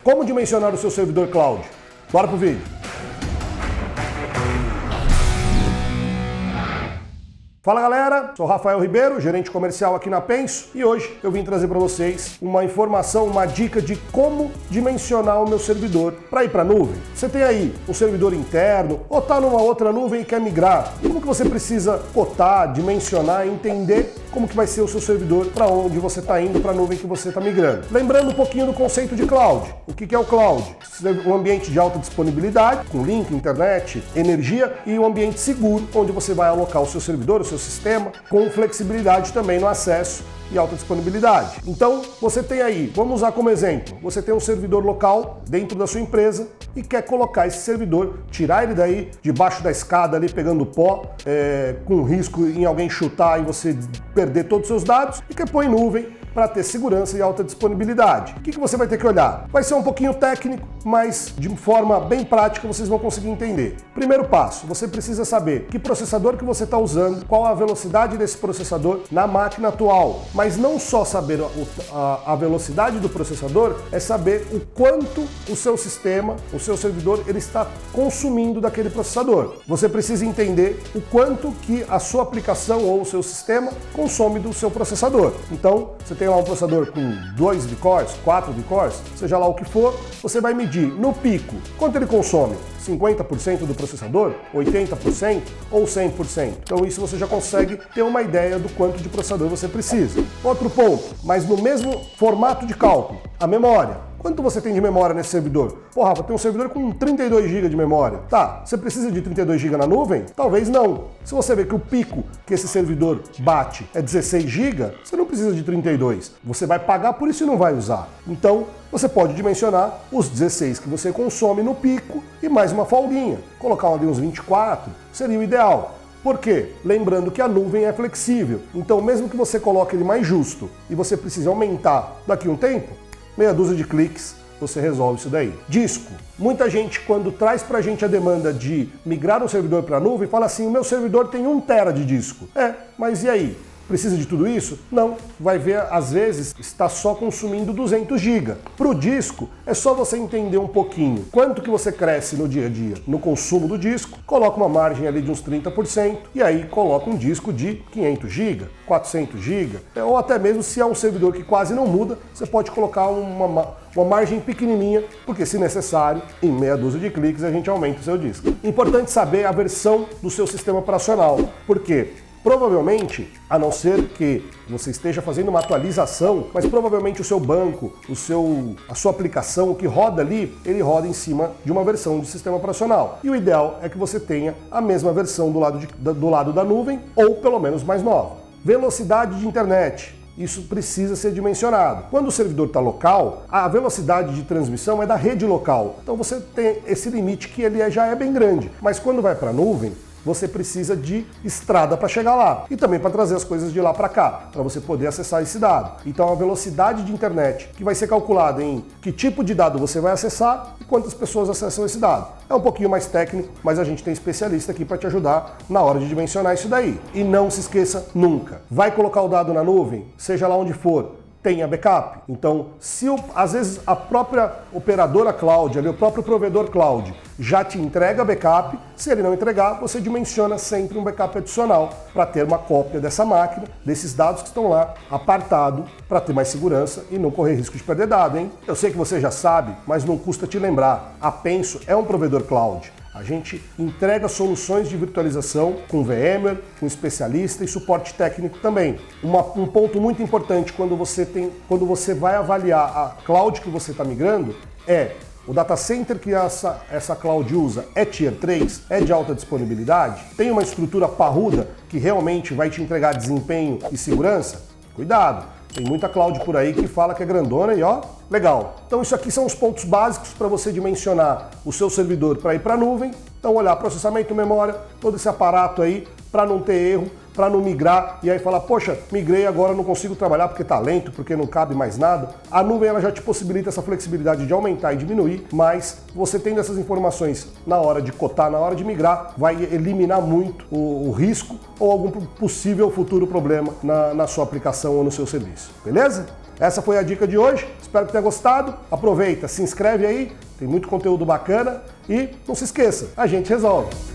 Como dimensionar o seu servidor cloud? Bora pro vídeo. Fala galera, sou Rafael Ribeiro, gerente comercial aqui na Penso, e hoje eu vim trazer para vocês uma informação, uma dica de como dimensionar o meu servidor para ir para a nuvem. Você tem aí um servidor interno ou está numa outra nuvem e quer migrar. Como que você precisa cotar, dimensionar, entender como que vai ser o seu servidor para onde você está indo, para a nuvem que você está migrando. Lembrando um pouquinho do conceito de cloud. O que é o cloud? Um ambiente de alta disponibilidade, com link, internet, energia, e um ambiente seguro, onde você vai alocar o seu servidor, o seu sistema, com flexibilidade também no acesso e alta disponibilidade. Então, você tem aí, vamos usar como exemplo, você tem um servidor local dentro da sua empresa e quer colocar esse servidor, tirar ele daí debaixo da escada ali pegando pó, com risco em alguém chutar e você perder todos os seus dados, e quer pôr em nuvem para ter segurança e alta disponibilidade. O que você vai ter que olhar? Vai ser um pouquinho técnico, mas de forma bem prática vocês vão conseguir entender. Primeiro passo, você precisa saber que processador que você está usando, qual a velocidade desse processador na máquina atual. Mas não só saber a velocidade do processador, é saber o quanto o seu sistema, o seu servidor, ele está consumindo daquele processador. Você precisa entender o quanto que a sua aplicação ou o seu sistema consome do seu processador. Então, você tem lá um processador com 2 V-cores, 4 V-cores, seja lá o que for, você vai medir no pico quanto ele consome. 50% do processador, 80% ou 100%. Então isso você já consegue ter uma ideia do quanto de processador você precisa. Outro ponto, mas no mesmo formato de cálculo, a memória. Quanto você tem de memória nesse servidor? Pô, Rafa, tem um servidor com 32 GB de memória. Tá, você precisa de 32 GB na nuvem? Talvez não. Se você vê que o pico que esse servidor bate é 16 GB, você não precisa de 32. Você vai pagar por isso e não vai usar. Então, você pode dimensionar os 16 que você consome no pico e mais uma folguinha. Colocar ali uns 24 seria o ideal. Por quê? Lembrando que a nuvem é flexível. Então, mesmo que você coloque ele mais justo e você precise aumentar daqui a um tempo, meia dúzia de cliques, você resolve isso daí. Disco. Muita gente, quando traz pra gente a demanda de migrar um servidor para a nuvem, fala assim, o meu servidor tem 1 TB de disco. Mas e aí? Precisa de tudo isso? Não. Vai ver, às vezes, está só consumindo 200 GB. Para o disco, é só você entender um pouquinho quanto que você cresce no dia a dia no consumo do disco, coloca uma margem ali de uns 30% e aí coloca um disco de 500 GB, 400 GB, ou até mesmo se é um servidor que quase não muda, você pode colocar uma margem pequenininha, porque se necessário, em meia dúzia de cliques a gente aumenta o seu disco. Importante saber a versão do seu sistema operacional, porque provavelmente, a não ser que você esteja fazendo uma atualização, mas provavelmente o seu banco, a sua aplicação, o que roda ali, ele roda em cima de uma versão de sistema operacional. E o ideal é que você tenha a mesma versão do lado da nuvem, ou pelo menos mais nova. Velocidade de internet. Isso precisa ser dimensionado. Quando o servidor está local, a velocidade de transmissão é da rede local. Então você tem esse limite que ele já é bem grande. Mas quando vai para a nuvem, você precisa de estrada para chegar lá e também para trazer as coisas de lá para cá, para você poder acessar esse dado. Então a velocidade de internet que vai ser calculada em que tipo de dado você vai acessar e quantas pessoas acessam esse dado. É um pouquinho mais técnico, mas a gente tem especialista aqui para te ajudar na hora de dimensionar isso daí. E não se esqueça nunca, vai colocar o dado na nuvem, seja lá onde for, tenha backup. Então, se às vezes a própria operadora cloud, ali, o próprio provedor cloud, já te entrega backup, se ele não entregar, você dimensiona sempre um backup adicional para ter uma cópia dessa máquina, desses dados que estão lá, apartado, para ter mais segurança e não correr risco de perder dado, hein? Eu sei que você já sabe, mas não custa te lembrar. A Penso é um provedor cloud. A gente entrega soluções de virtualização com VMware, com especialista e suporte técnico também. Um ponto muito importante quando você vai avaliar a cloud que você está migrando é o data center que essa cloud usa é Tier 3, é de alta disponibilidade, tem uma estrutura parruda que realmente vai te entregar desempenho e segurança? Cuidado! Tem muita cloud por aí que fala que é grandona e ó, legal. Então isso aqui são os pontos básicos para você dimensionar o seu servidor para ir para a nuvem. Então olhar processamento, memória, todo esse aparato aí para não ter erro, para não migrar e aí falar, poxa, migrei agora não consigo trabalhar porque está lento, porque não cabe mais nada. A nuvem ela já te possibilita essa flexibilidade de aumentar e diminuir, mas você tendo essas informações na hora de cotar, na hora de migrar, vai eliminar muito o risco ou algum possível futuro problema na sua aplicação ou no seu serviço. Beleza? Essa foi a dica de hoje, espero que tenha gostado. Aproveita, se inscreve aí, tem muito conteúdo bacana e não se esqueça, a gente resolve.